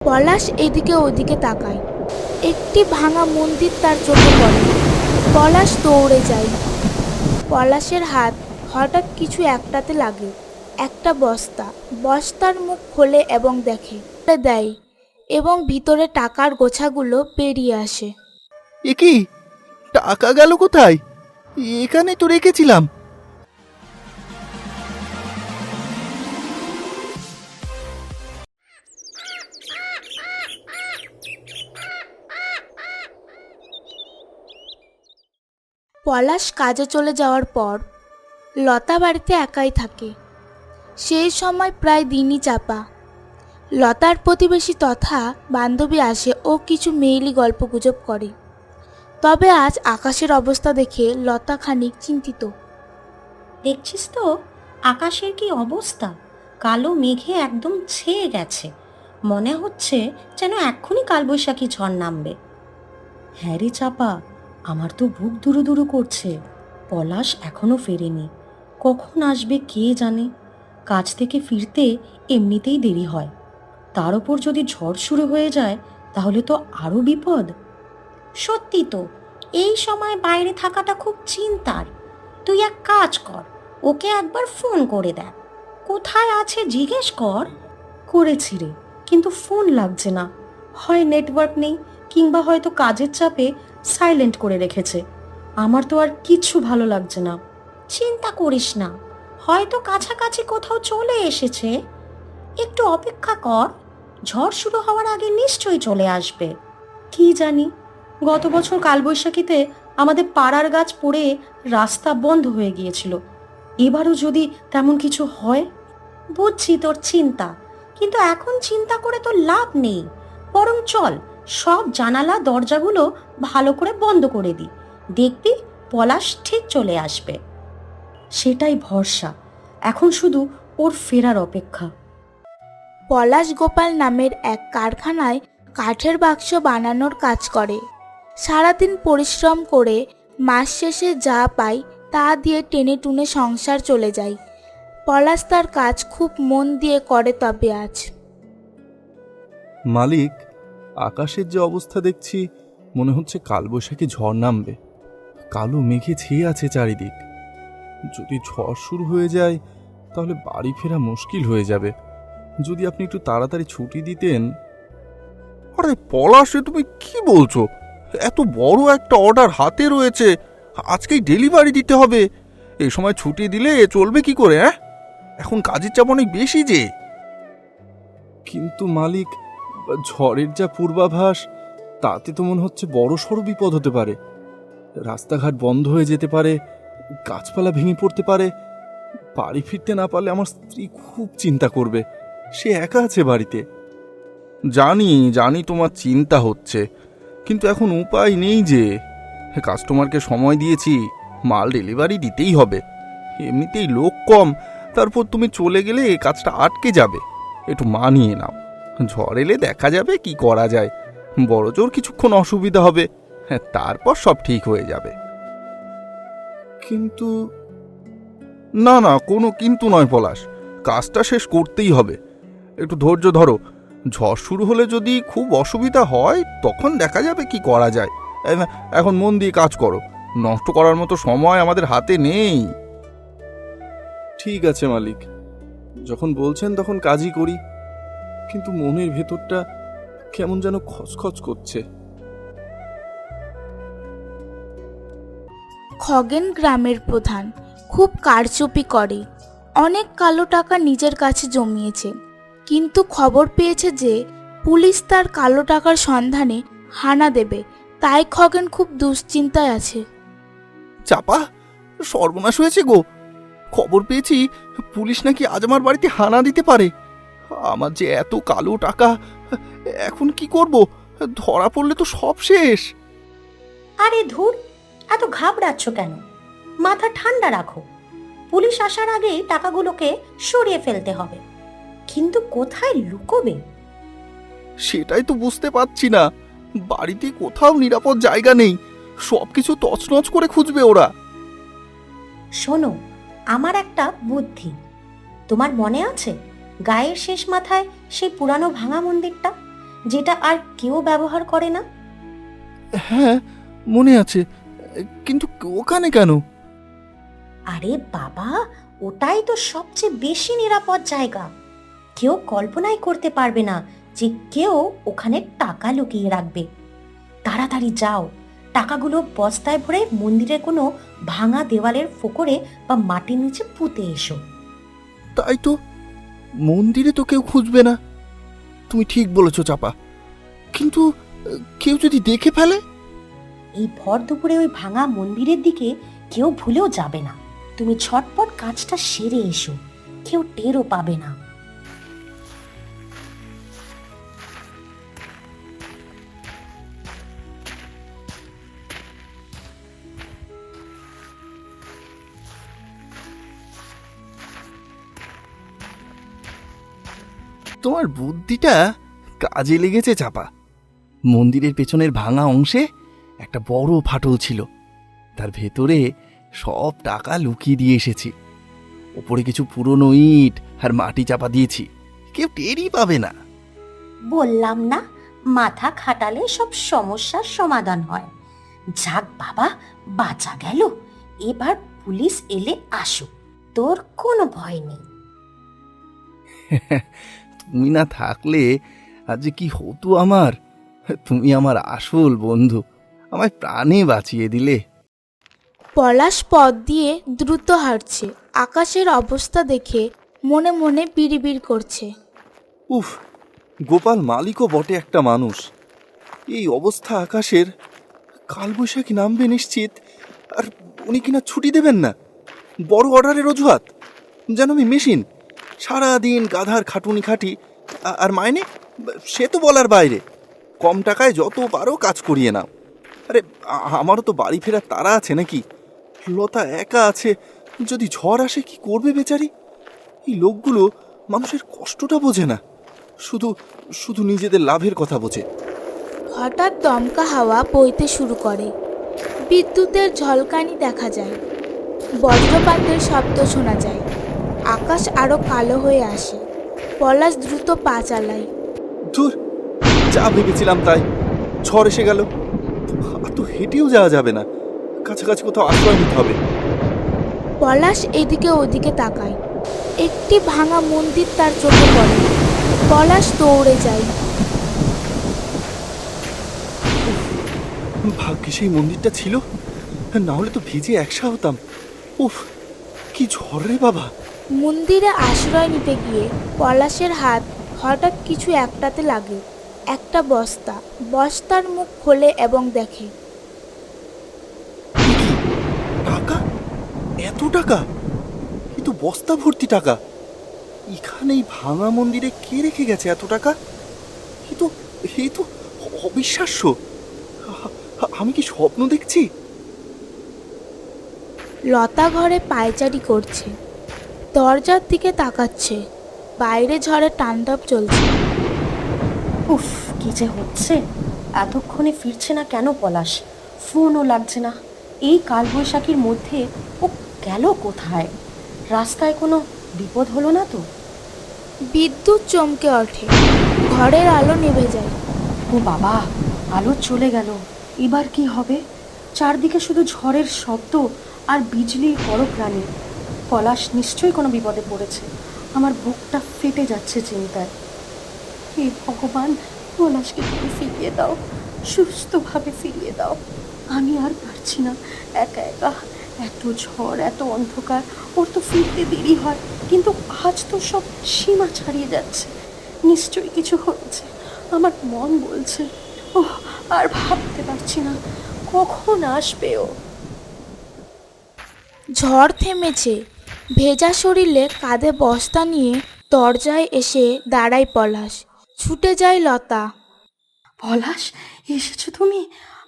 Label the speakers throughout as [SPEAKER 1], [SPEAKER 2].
[SPEAKER 1] পলাশ এদিকে ওদিকে তাকায়। একটি ভাঙা মন্দির তার চোখে পড়ে। পলাশ দৌড়ে যায়। পলাশের হাত হঠাৎ কিছু একটাতে লাগে। একটা বস্তা। বস্তার মুখ খোলে এবং দেখে দেয় এবং ভিতরে টাকার গোছাগুলো বেরিয়ে আসে।
[SPEAKER 2] এ কি? টাকা গেল কোথায়? এখানে তো রেখেছিলাম।
[SPEAKER 1] পলাশ কাজে চলে যাওয়ার পর লতা বাড়িতে একাই থাকে। সেই সময় প্রায় দিনই চাপা। লতার প্রতিবেশী তথা বান্ধবী আসে ও কিছু মেয়েলি গল্পগুজব করে। তবে আজ আকাশের অবস্থা দেখে লতা খানিক চিন্তিত।
[SPEAKER 3] দেখছিস তো আকাশের কি অবস্থা? কালো মেঘে একদম ছেয়ে গেছে। মনে হচ্ছে যেন এক্ষুনি কালবৈশাখী ঝড় নামবে। হ্যাঁ রে চাপা, আমার তো বুক দুরু দুরু করছে। পলাশ এখনো ফেরেনি। কখন আসবে কে জানে। কাজ থেকে ফিরতে এমনিতেই দেরি হয়, তার ওপর যদি ঝড় শুরু হয়ে যায় তাহলে তো আরও বিপদ। সত্যি তো, এই সময় বাইরে থাকাটা খুব চিন্তার। তুই এক কাজ কর, ওকে একবার ফোন করে দেখ। কোথায় আছে জিজ্ঞেস কর। করেছি রে, কিন্তু ফোন লাগছে না। হয় নেটওয়ার্ক নেই, কিংবা হয়তো কাজের চাপে সাইলেন্ট করে রেখেছে। আমার তো আর কিচ্ছু ভালো লাগছে না। চিন্তা করিস না, হয়তো কাছাকাছি কোথাও চলে এসেছে। একটু অপেক্ষা কর, ঝড় শুরু হওয়ার আগে নিশ্চয়ই চলে আসবে। কি জানি, গত বছর কালবৈশাখীতে আমাদের পাড়ার গাছ পড়ে রাস্তা বন্ধ হয়ে গিয়েছিল। এবারও যদি তেমন কিছু হয়। বুঝছি তোর চিন্তা, কিন্তু এখন চিন্তা করে তো লাভ নেই। বরং চল, সব জানালা দরজাগুলো ভালো করে বন্ধ করে দিই। দেখবি পলাশ ঠিক চলে আসবে। সেটাই ভরসা, এখন শুধু ওর ফেরার অপেক্ষা।
[SPEAKER 1] পলাশ গোপাল নামের এক কারখানায় কাঠের বাক্স বানানোর কাজ করে। সারাদিন পরিশ্রম করে মাস শেষে যা পায় তা দিয়ে টেনে টুনে সংসার চলে যায়। পলাশ তার কাজ খুব মন দিয়ে করে। তবে আজ
[SPEAKER 2] মালিক, আকাশের যে অবস্থা দেখছি, মনে হচ্ছে কালবৈশাখী ঝড় নামবে। কালো মেঘে ছেয়ে আছে চারিদিক। যদি ঝড় শুরু হয়ে যায় তাহলে বাড়ি ফেরা মুশকিল হয়ে যাবে। যদি আপনি একটু তাড়াতাড়ি ছুটি দিতেন। আরে পলাশে, তুমি কি বলছো? এত বড় একটা অর্ডার হাতে রয়েছে, আজকেই ডেলিভারি দিতে হবে। এই সময় ছুটি দিলে চলবে কি করে? এখন কাজের চাপ অনেক বেশি যে। কিন্তু মালিক, ঝড়ের যা পূর্বাভাস, তাতে তো মনে হচ্ছে বড় সড় বিপদ হতে পারে। রাস্তাঘাট বন্ধ হয়ে যেতে পারে, গাছপালা ভেঙে পড়তে পারে। বাড়ি ফিরতে না পারলে আমার স্ত্রী খুব চিন্তা করবে। সে একা আছে বাড়িতে। জানি জানি তোমার চিন্তা হচ্ছে, কিন্তু এখন উপায় নেই যে। কাস্টমারকে সময় দিয়েছি, মাল ডেলিভারি দিতেই হবে। এমনিতেই লোক কম, তারপর তুমি চলে গেলে এই কাজটা আটকে যাবে। একটু মানিয়ে নাও। ঝড় এলে দেখা যাবে কি করা যায়। বড় জোর কিছুক্ষণ অসুবিধা হবে, তারপর সব ঠিক হয়ে যাবে। কিন্তু না না, কোনো কিন্তু নয় পলাশ, কাজটা শেষ করতেই হবে। একটু ধৈর্য ধরো। ঝড় শুরু হলে যদি খুব অসুবিধা হয় তখন দেখা যাবে কি করা যায়। এখন মন দিয়ে কাজ করো, নষ্ট করার মতো সময় আমাদের হাতে নেই। ঠিক আছে মালিক, যখন বলছেন তখন কাজই করি। কিন্তু মনের ভেতরটা কেমন যেন খচখচ করছে।
[SPEAKER 1] খগেন গ্রামের প্রধান, খুব কারচুপি করে। অনেক কালো টাকা নিজের কাছে জমিয়েছে, কিন্তু খবর পেয়েছে যে পুলিশ তার কালো টাকার সন্ধানে হানা দেবে। তাই খগেন খুব দুশ্চিন্তায় আছে।
[SPEAKER 2] চাপা, সর্বনাশ হয়েছে গো। খবর পেয়েছি পুলিশ নাকি আজ আমার বাড়িতে হানা দিতে পারে। আমার যে এত কালো টাকা, এখন কি করব? ধরা পড়লে তো সব শেষ।
[SPEAKER 3] আরে ধুর, এত ঘাবড়াচ্ছ কেন? মাথা ঠান্ডা রাখো। পুলিশ আসার আগে টাকাগুলোকে সরিয়ে ফেলতে হবে। কিন্তু কোথায় লুকোবে?
[SPEAKER 2] সেটাই তো বুঝতে পারছি না। বাড়িতে কোথাও নিরাপদ জায়গা নেই, সবকিছু তছনছ করে খুঁজবে ওরা।
[SPEAKER 3] শোনো, আমার একটা বুদ্ধি। তোমার মনে আছে গায়ের শেষ মাথায় সেই পুরানো ভাঙা মন্দিরটা? যেটা আর কেউ ব্যবহার করে না?
[SPEAKER 2] হ্যাঁ, মনে আছে, কিন্তু ওখানে কেন?
[SPEAKER 3] আরে বাবা, ওটাই তো সবচেয়ে বেশি নিরাপদ জায়গা। কেউ কল্পনাই করতে পারবে না যে কেউ ওখানে টাকা লুকিয়ে রাখবে। তাড়াতাড়ি যাও, টাকাগুলো বস্তায় ভরে মন্দিরের কোনো ভাঙা দেওয়ালের ফোকরে বা মাটির নিচে পুঁতে এসো।
[SPEAKER 2] তাই তো, মন্দিরে তো কেউ খুঁজবে না। তুমি ঠিক বলেছো চাপা, কিন্তু কেউ যদি দেখে ফেলে?
[SPEAKER 3] এই ভর দুপুরে ওই ভাঙা মন্দিরের দিকে কেউ ভুলেও যাবে না। তুমি ঝটপট কাজটা সেরে এসো, কেউ টেরও পাবে না।
[SPEAKER 2] তোমার বুদ্ধিটা কাজে লেগেছে চাপা। মন্দিরের পেছনের ভাঙা অংশে একটা বড় ফাটল ছিল, তার ভেতরে সব টাকা লুকিয়ে দিয়ে এসেছি। ওপরে কিছু পুরনো ইট আর মাটি চাপা দিয়েছি, কেউ টেরই পাবে না।
[SPEAKER 3] বললাম না, মাথা খাটালে সব সমস্যার সমাধান হয়। যাক বাবা, বাঁচা গেল। এবার পুলিশ এলে আসুক, তোর কোনো ভয় নেই।
[SPEAKER 2] তুমি না থাকলে আজ যে কি হতো আমার। তুমি আমার আসল বন্ধু, আমায় প্রাণে বাঁচিয়ে দিলে।
[SPEAKER 1] পলাশ পথ দিয়ে দ্রুত হাঁটছে। আকাশের অবস্থা দেখে মনে মনে বিড়বিড় করছে।
[SPEAKER 2] উফ, গোপাল মালিকও বটে একটা মানুষ। এই অবস্থা আকাশের, কালবৈশাখী নামবে নিশ্চিত, আর উনি কিনা ছুটি দেবেন না। বড় অর্ডারের অজুহাত, যেন আমি মেশিন। সারাদিন গাধার খাটুনি খাটি, আর মাইনে সে তো বলার বাইরে। কম টাকায় যত পারো কাজ করিয়ে নাও। আরে আমারও তো বাড়ি ফেরার তাড়া আছে নাকি? লতা একা আছে, যদি ঝড় আসে কি করবে বেচারি? এই লোকগুলো মানুষের কষ্টটা বোঝে না, শুধু শুধু নিজেদের লাভের কথা বোঝে।
[SPEAKER 1] হঠাৎ দমকা হাওয়া বইতে শুরু করে। বিদ্যুতের ঝলকানি দেখা যায়, বজ্রপাতের শব্দ শোনা যায়। আকাশ আরো কালো হয়ে আসে। পলাশ দ্রুত পা চালায়।
[SPEAKER 2] ধুর, যা ভেবেছিলাম তাই, ঝড় এসে গেল। আর তো হেঁটেও যাওয়া যাবে না, কাছাকাছি কোথাও আশ্রয় নিতে হবে।
[SPEAKER 1] পলাশ এদিকে ওদিকে তাকায়। একটি ভাঙা মন্দির তার চোখে পড়ে। পলাশ দৌড়ে যায়।
[SPEAKER 2] ভাগ্যে সেই মন্দিরটা ছিল, না হলে তো ভিজে একসা হতাম। উফ, কি ঝড় রে বাবা।
[SPEAKER 1] মন্দিরে আশ্রয় নিতে গিয়ে পলাশের হাত হঠাৎ কিছু একটাতে লাগে। একটা বস্তা। বস্তার মুখ খোলে এবং দেখে
[SPEAKER 2] টাকা, এত টাকা! কিন্তু বস্তা ভর্তি টাকা। এখানে এই ভাঙা মন্দিরে কে রেখে গেছে এত টাকা? এ তো অবিশ্বাস্য। আমি কি স্বপ্ন দেখছি?
[SPEAKER 1] লতা ঘরে পায়চারি করছে, দরজার দিকে তাকাচ্ছে। বাইরে ঝড়ে তাণ্ডব চলছে।
[SPEAKER 3] উফ, কি যে হচ্ছে! এতক্ষণে ফিরছে না কেন পলাশ? ফোনও লাগছে না। এই কালবৈশাখীর মধ্যে ও গেল কোথায়? রাস্তায় কোনো বিপদ হলো না তো?
[SPEAKER 1] বিদ্যুৎ চমকে ওঠে। ঘরের আলো নিভে যায়।
[SPEAKER 3] ও বাবা, আলো চলে গেল। এবার কি হবে? চারদিকে শুধু ঝড়ের শব্দ আর বিজলির কড়করানি। পলাশ নিশ্চয়ই কোনো বিপদে পড়েছে। আমার বুকটা ফেটে যাচ্ছে চিন্তায়। হে ভগবান, পলাশকে তুমি ফিরিয়ে দাও, সুস্থভাবে ফিরিয়ে দাও। আমি আর পারছি না একা একা। এত ঝড়, এত অন্ধকার, ওর তো ফিরতে দেরি হয়, কিন্তু আজ তো সব সীমা ছাড়িয়ে যাচ্ছে। নিশ্চয়ই কিছু হয়েছে। আমার মন বলছে, ও আর ভাবতে পারছি না কখন আসবে ও।
[SPEAKER 1] ঝড় থেমেছে। ভেজা শরীরে কাঁধে বস্তা নিয়ে দরজায় এসে দাঁড়ায় পলাশ। ছুটে যায় লতা।
[SPEAKER 3] পলাশ, এসেছো তুমি?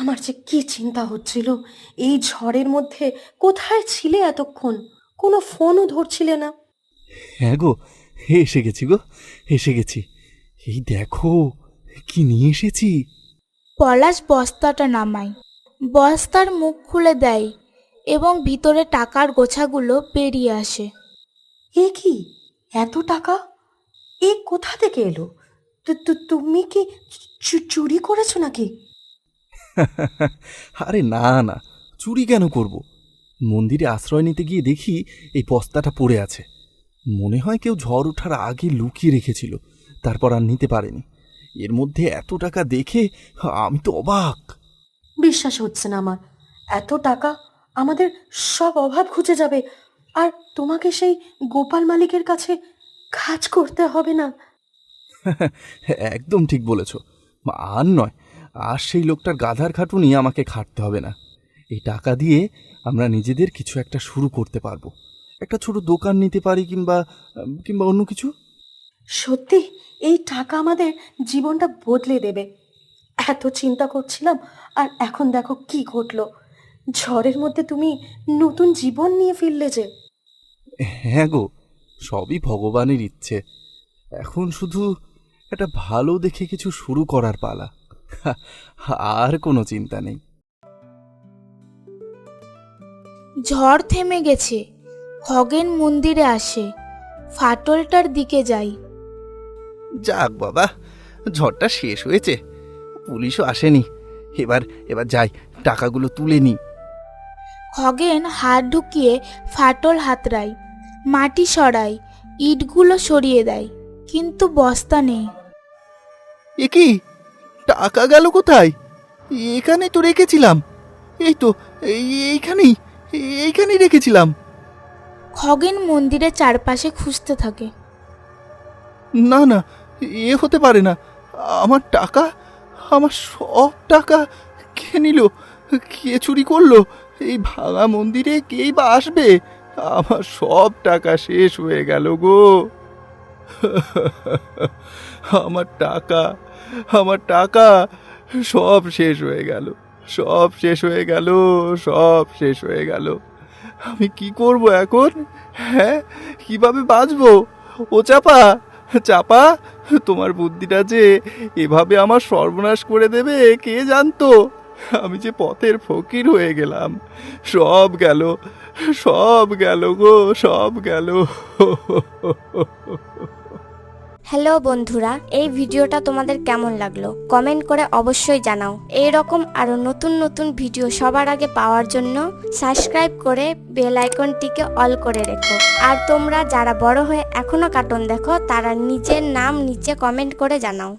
[SPEAKER 3] আমার যে কি চিন্তা হচ্ছিল। এই ঝড়ের মধ্যে কোথায় ছিলে এতক্ষণ? কোনো ফোনও ধরছিলে না।
[SPEAKER 2] হ্যাঁ গো, এসে গেছি গো, এসে গেছি। এই দেখো কি নিয়ে এসেছি।
[SPEAKER 1] পলাশ বস্তাটা নামায়, বস্তার মুখ খুলে দেয় এবং ভিতরে টাকার গোছাগুলো বেরিয়ে আসে।
[SPEAKER 3] এ কি, এত টাকা? এ কোথা থেকে এলো? তুমি কি চুরি করেছো নাকি?
[SPEAKER 2] আরে না না, চুরি কেন করব? মন্দিরে আশ্রয় নিতে গিয়ে দেখি এই বস্তাটা পড়ে আছে। মনে হয় কেউ ঝড় ওঠার আগে লুকিয়ে রেখেছিল, তারপর আর নিতে পারেনি। এর মধ্যে এত টাকা দেখে আমি তো অবাক।
[SPEAKER 3] বিশ্বাস হচ্ছে না আমার। এত টাকা আমাদের সব অভাব ঘুচে যাবে, আর তোমাকে সেই গোপাল মালিকের কাছে কাজ করতে হবে না।
[SPEAKER 2] একদম ঠিক বলেছ। আর নয়, আর সেই লোকটার গাধার খাটুনি আমাকে খাটতে হবে না। এই টাকা দিয়ে আমরা নিজেদের কিছু একটা শুরু করতে পারবো। একটা ছোট দোকান নিতে পারি, কিংবা কিংবা অন্য কিছু।
[SPEAKER 3] সত্যি এই টাকা আমাদের জীবনটা বদলে দেবে। এত চিন্তা করছিলাম, আর এখন দেখো কি ঘটলো। ঝড়ের মধ্যে তুমি নতুন জীবন নিয়ে ফিরলে যে।
[SPEAKER 2] হ্যাঁ গো, সবই ভগবানের ইচ্ছে। এখন শুধু একটা ভালো দেখে কিছু শুরু করার পালা। আর কোনো চিন্তা নেই।
[SPEAKER 1] ঝড় থেমে গেছে। খগেন মন্দিরে আসে। ফাটলটার দিকে যাই।
[SPEAKER 2] যাক বাবা, ঝড়টা শেষ হয়েছে, পুলিশও আসেনি। এবার এবার যাই, টাকাগুলো তুলে নি।
[SPEAKER 1] খগেন হাত ঢুকিয়ে ফাটল হাতড়ায়, মাটি সরায়, ইটগুলো সরিয়ে দেয়, কিন্তু বস্তা নেই।
[SPEAKER 2] এ কি, টাকা গেল কোথায়? এখানে তো রেখেছিলাম। এই তো, এইখানেই এইখানেই রেখেছিলাম।
[SPEAKER 1] খগেন মন্দিরের চারপাশে খুঁজতে থাকে।
[SPEAKER 2] না না, এ হতে পারে না। আমার টাকা, আমার সব টাকা কে নিল? কে চুরি করলো? এই ভাঙা মন্দিরে কেই বা আসবে? আমার সব টাকা শেষ হয়ে গেল গো। আমার টাকা, আমার টাকা সব শেষ হয়ে গেল, সব শেষ হয়ে গেল, সব শেষ হয়ে গেল। আমি কি করব এখন? হ্যাঁ, কিভাবে বাঁচবো? ও চাপা, চাপা, তোমার বুদ্ধিটা যে এভাবে আমার সর্বনাশ করে দেবে কে জানতো? আমি যে পথের ফকির হয়ে গেলাম। সব গেল, সব গেল গো, সব গেল।
[SPEAKER 4] হ্যালো বন্ধুরা, এই ভিডিওটা তোমাদের কেমন লাগলো কমেন্ট করে অবশ্যই জানাও। এই রকম আরো নতুন নতুন ভিডিও সবার আগে পাওয়ার জন্য সাবস্ক্রাইব করে বেল আইকনটিকে অল করে রেখো। আর তোমরা যারা বড় হয়ে এখনো কার্টুন দেখো, তারা নিজের নাম নিচে কমেন্ট করে জানাও।